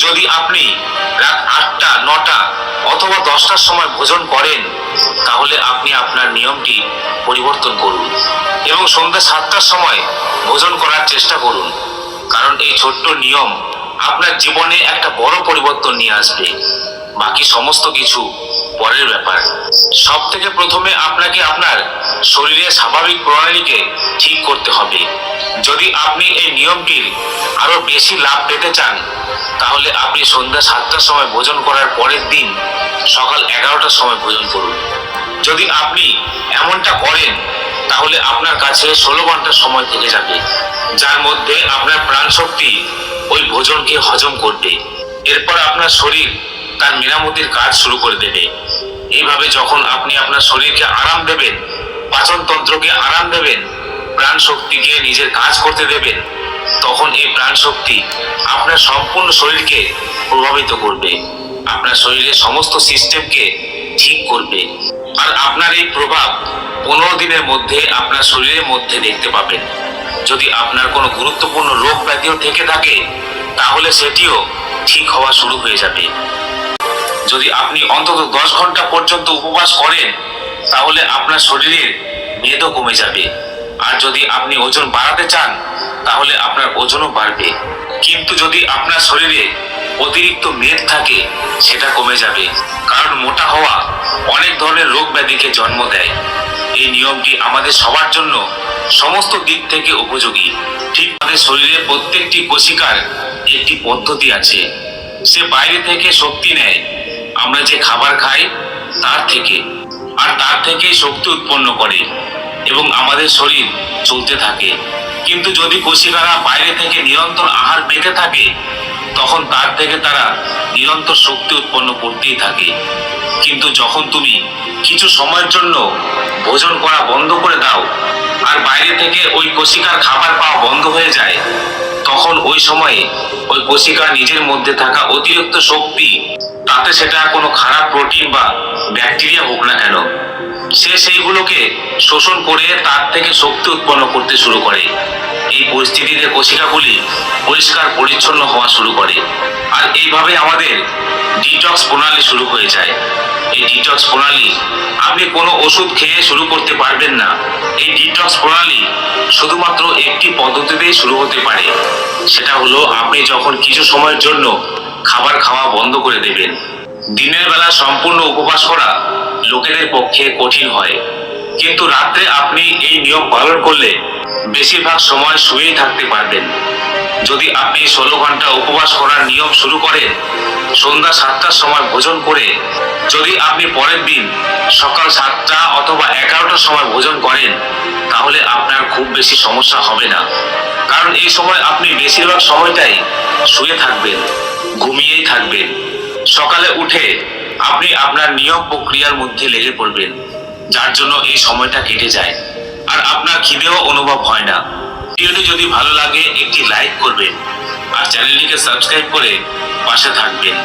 যদি আপনি রাত 8টা 9টা অথবা 10টার সময় ভোজন করেন, তাহলে আপনি আপনার নিয়মটি পরিবর্তন করুন এবং সন্ধ্যা 7টার সময় ভোজন করার চেষ্টা করুন। কারণ এই ছোট্ট নিয়ম আপনার জীবনে একটা বড় পরিবর্তন নিয়ে আসবে। বাকি সমস্ত কিছু পরের ব্যাপার। সব থেকে প্রথমে আপনাকে আপনার শরীরের স্বাভাবিক প্রণালীকে ঠিক করতে হবে। যদি আপনি এই নিয়মটির আরো বেশি লাভ পেতে চান, তাহলে আপনি সন্ধ্যা 7টার সময় ভোজন করার পরের দিন সকাল 11টার সময় ভোজন করুন। যদি আপনি এমনটা করেন, তাহলে আপনার কাছে 16 ঘন্টার সময় থেকে যাবে, যার মধ্যে আপনার প্রাণ শক্তি ওই ভোজনকে হজম করবে। এরপর আপনার শরীর তার মেরামতির কাজ শুরু করে দেবে। এইভাবে যখন আপনি আপনার শরীরকে আরাম দেবেন, পাচনতন্ত্রকে আরাম দেবেন, প্রাণ শক্তিকে নিজের কাজ করতে দেবেন, তখন এই প্রাণ শক্তি আপনার সম্পূর্ণ শরীরকে প্রভাবিত করবে, আপনার শরীরের সমস্ত সিস্টেমকে ঠিক করবে। আর আপনার এই প্রভাব 15 দিনের মধ্যে আপনার শরীরের মধ্যে দেখতে পাবেন। যদি আপনার কোনো গুরুত্বপূর্ণ রোগ ব্যাধিও থেকে থাকে, তাহলে সেটিও ঠিক হওয়া শুরু হয়ে যাবে। যদি আপনি অন্তত 10 ঘন্টা পর্যন্ত উপবাস করেন, তাহলে আপনার শরীরের মেদও কমে যাবে। আর যদি আপনি ওজন বাড়াতে চান, তাহলে আপনার ওজনও বাড়বে। কিন্তু যদি আপনার শরীরে অতিরিক্ত মেদ থাকে, সেটা কমে যাবে। কারণ মোটা হওয়া অনেক ধরনের রোগ ব্যাধিকে জন্ম দেয়। এই নিয়মটি আমাদের সবার জন্য সমস্ত দিক থেকে উপযোগী। ঠিক আমাদের শরীরের প্রত্যেকটি কোশিকার একটি পদ্ধতি আছে। সে বাইরে থেকে শক্তি নেয় আমরা যে খাবার খাই তার থেকে, আর তার থেকেই শক্তি উৎপন্ন করে এবং আমাদের শরীর চলতে থাকে। কিন্তু যদি কোশিকারা বাইরে থেকে নিরন্তর আহার পেতে থাকে, তখন তার থেকে তারা নিরন্তর শক্তি উৎপন্ন করতেই থাকে। কিন্তু যখন তুমি কিছু সময়ের জন্য ভোজন করা বন্ধ করে দাও আর বাইরে থেকে ওই কোশিকার খাবার পাওয়া বন্ধ হয়ে যায়, তখন ওই সময়ে ওই কোশিকা নিজের মধ্যে থাকা অতিরিক্ত শক্তি, তাতে সেটা কোনো খারাপ প্রোটিন বা ব্যাকটেরিয়া হোক না কেন, সে সেইগুলোকে শোষণ করে তার থেকে শক্তি উৎপন্ন করতে শুরু করে। এই পরিস্থিতিতে কোশিকাগুলি পরিষ্কার পরিচ্ছন্ন হওয়া শুরু করে। আর এইভাবে আমাদের ডিটক্স প্রণালী শুরু হয়ে যায়। এই ডিটক্স প্রণালী আপনি কোনো ওষুধ খেয়ে শুরু করতে পারবেন না। এই ডিটক্স প্রণালী শুধুমাত্র একটি পদ্ধতিতেই শুরু হতে পারে। সেটা হলো আপনি যখন কিছু সময়ের জন্য খাবার খাওয়া বন্ধ করে দেবেন। দিনের বেলা সম্পূর্ণ উপবাস করা লোকেদের পক্ষে কঠিন হয়, কিন্তু রাত্রে আপনি এই নিয়ম পালন করলে বেশিরভাগ সময় শুয়েই থাকতে পারবেন। যদি আপনি 16 ঘন্টা উপবাস করার নিয়ম শুরু করেন, সন্ধ্যা 7টার সময় ভোজন করে, যদি আপনি পরের দিন সকাল 7টা অথবা 11টার সময় ভোজন করেন, তাহলে আপনার খুব বেশি সমস্যা হবে না। কারণ এই সময় আপনি বেশিরভাগ সময়টাই শুয়ে থাকবেন, ঘুমিয়েই থাকবেন। সকালে উঠে আপনি আপনার নিয়ম প্রক্রিয়ার মধ্যে লেগে পড়বেন, যার জন্য এই সময়টা কেটে যায় আর আপনার খিদেও অনুভব হয় না। ভিডিওটি যদি ভালো লাগে একটি লাইক করবেন আর চ্যানেলটিকে সাবস্ক্রাইব করে পাশে থাকবেন।